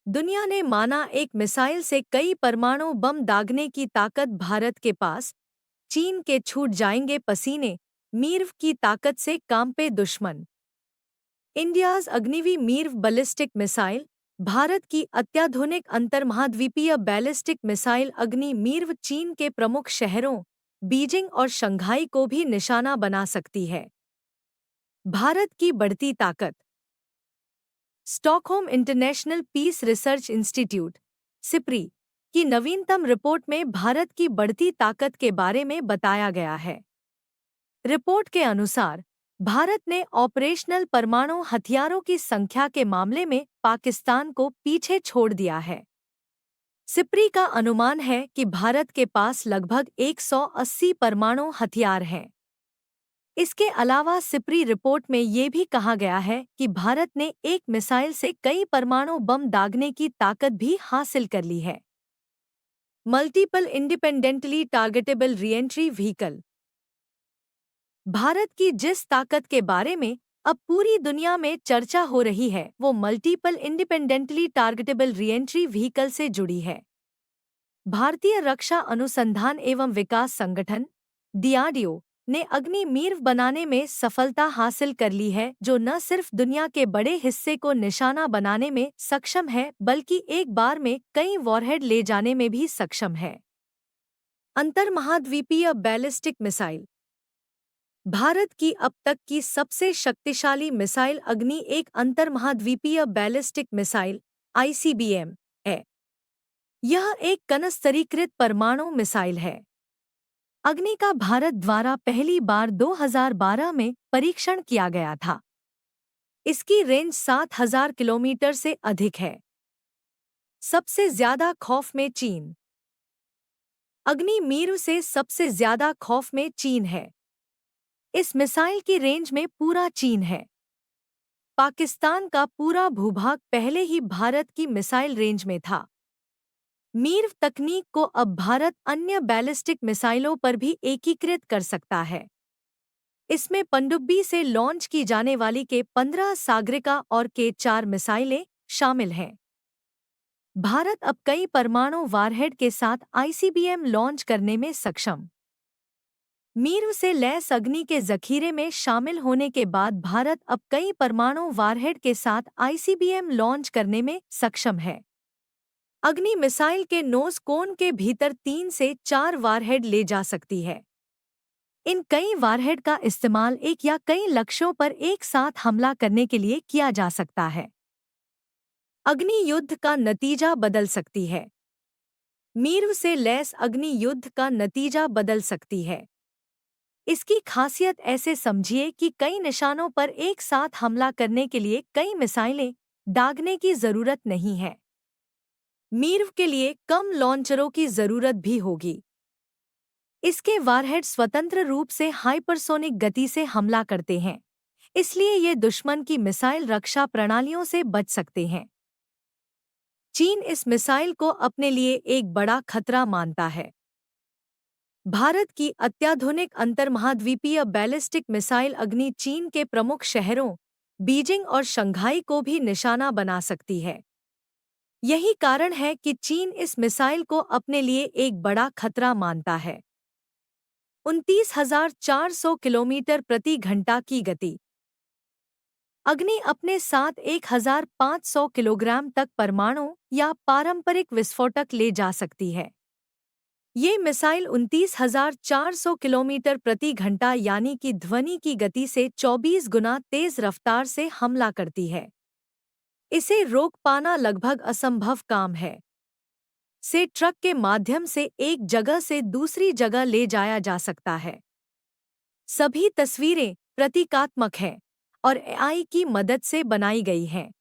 दुनिया ने माना एक मिसाइल से कई परमाणु बम दागने की ताकत भारत के पास। चीन के छूट जाएंगे पसीने, मीर्व की ताकत से कांपे दुश्मन। India's Agni V MIRV ballistic missile. Bharat की अत्याधुनिक अंतर्महाद्वीपीय बैलिस्टिक मिसाइल अग्नि मीर्व चीन के प्रमुख शहरों बीजिंग और शंघाई को भी निशाना बना सकती है। भारत की बढ़ती ताकत। Stockholm International Peace Research Institute SIPRI की नवीनतम रिपोर्ट में भारत की बढ़ती ताकत के बारे में बताया गया है। रिपोर्ट के अनुसार भारत ने ऑपरेशनल परमाणु हथियारों की संख्या के मामले में पाकिस्तान को पीछे छोड़ दिया है। सिप्री का अनुमान है कि भारत के पास लगभग 180 परमाणु हथियार हैं। इसके अलावा सिप्री रिपोर्ट में ये भी कहा गया है कि भारत ने एक मिसाइल से कई परमाणु बम दागने की ताकत भी हासिल कर ली है। Multiple independently targetable re-entry vehicle. Bharat की जिस ताकत के बारे में अब पूरी दुनिया में चर्चा हो रही है वो multiple independently targetable re-entry vehicle से जुड़ी है। भारतीय रक्षा अनुसंधान एवं विकास संगठन डीआरडीओ ने अग्नि मीर्व बनाने में सफलता हासिल कर ली है, जो न सिर्फ दुनिया के बड़े हिस्से को निशाना बनाने में सक्षम है बल्कि एक बार में कई वॉरहेड ले जाने में भी सक्षम है। अंतर्महाद्वीपीय बैलिस्टिक मिसाइल। भारत की अब तक की सबसे शक्तिशाली मिसाइल अग्नि एक अंतर्महाद्वीपीय बैलिस्टिक मिसाइल आईसीबीएम है। यह एक कनस्तरीकृत परमाणु मिसाइल है। अग्नि का भारत द्वारा पहली बार 2012 में परीक्षण किया गया था। इसकी रेंज 7000 किलोमीटर से अधिक है। सबसे ज्यादा खौफ में चीन। अग्नि मीर्व से सबसे ज्यादा खौफ में चीन है। इस मिसाइल की रेंज में पूरा चीन है। पाकिस्तान का पूरा भूभाग पहले ही भारत की मिसाइल रेंज में था। मीर्व तकनीक को अब भारत अन्य बैलिस्टिक मिसाइलों पर भी एकीकृत कर सकता है। इसमें पनडुब्बी से लॉन्च की जाने वाली के-15 सागरिका और के-4 मिसाइलें शामिल हैं। भारत अब कई परमाणु वारहेड के साथ आईसीबीएम लॉन्च करने में सक्षम। मीर्व से लैस अग्नि के जखीरे में शामिल होने के बाद भारत अब कई परमाणु वारहेड के साथ आईसीबीएम लॉन्च करने में सक्षम है। अग्नि मिसाइल के नोज कोन के भीतर 3 से 4 वारहेड ले जा सकती है। इन कई वारहेड का इस्तेमाल एक या कई लक्ष्यों पर एक साथ हमला करने के लिए किया जा सकता है। अग्नि युद्ध का नतीजा बदल सकती है। मीर्व से लैस अग्नि युद्ध का नतीजा बदल सकती है। इसकी खासियत ऐसे समझिए कि कई निशानों पर एक साथ हमला करने के लिए कई मिसाइलें दागने की जरूरत नहीं है। मीर्व के लिए कम लॉन्चरों की जरूरत भी होगी। इसके वारहेड स्वतंत्र रूप से हाइपरसोनिक गति से हमला करते हैं, इसलिए ये दुश्मन की मिसाइल रक्षा प्रणालियों से बच सकते हैं। चीन इस मिसाइल को अपने लिए एक बड़ा खतरा मानता है। भारत की अत्याधुनिक अंतर्महाद्वीपीय बैलिस्टिक मिसाइल अग्नि चीन के प्रमुख शहरों बीजिंग और शंघाई को भी निशाना बना सकती है। यही कारण है कि चीन इस मिसाइल को अपने लिए एक बड़ा खतरा मानता है। 29,400 किलोमीटर प्रति घंटा की गति। अग्नि अपने साथ 1,500 किलोग्राम तक परमाणु या पारंपरिक विस्फोटक ले जा सकती है। ये मिसाइल 29,400 किलोमीटर प्रति घंटा यानी कि ध्वनि की गति से 24 गुना तेज रफ्तार से हमला करती है। इसे रोक पाना लगभग असंभव काम है। से ट्रक के माध्यम से एक जगह से दूसरी जगह ले जाया जा सकता है। सभी तस्वीरें प्रतीकात्मक हैं और एआई की मदद से बनाई गई हैं।